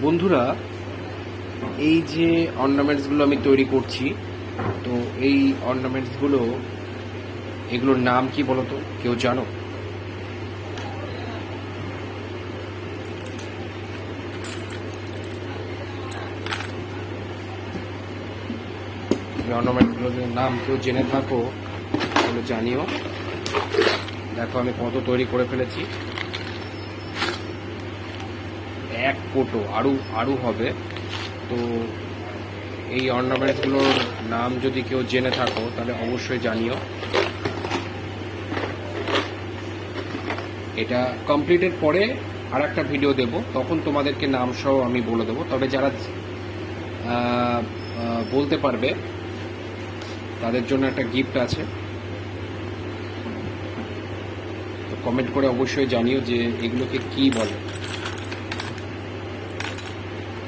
বন্ধুরা, এই যে অর্নামেন্টসগুলো আমি তৈরি করছি, তো এই অর্নামেন্টসগুলো এগুলোর নাম কি বলো তো? কেউ জানো? এই অর্নামেন্টগুলোর নাম কেউ জেনে থাকো তাহলে জানিও। দেখো আমি কত তৈরি করে ফেলেছি, এক কোটো আরও আরও হবে। তো এই অর্নামেন্টসগুলোর নাম যদি কেউ জেনে থাকো তাহলে অবশ্যই জানিও। এটা কমপ্লিটের পরে আর একটা ভিডিও দেব, তখন তোমাদেরকে নাম সহ আমি বলে দেবো। তবে যারা বলতে পারবে তাদের জন্য একটা গিফট আছে। তো কমেন্ট করে অবশ্যই জানিও যে এগুলোকে কি বলে।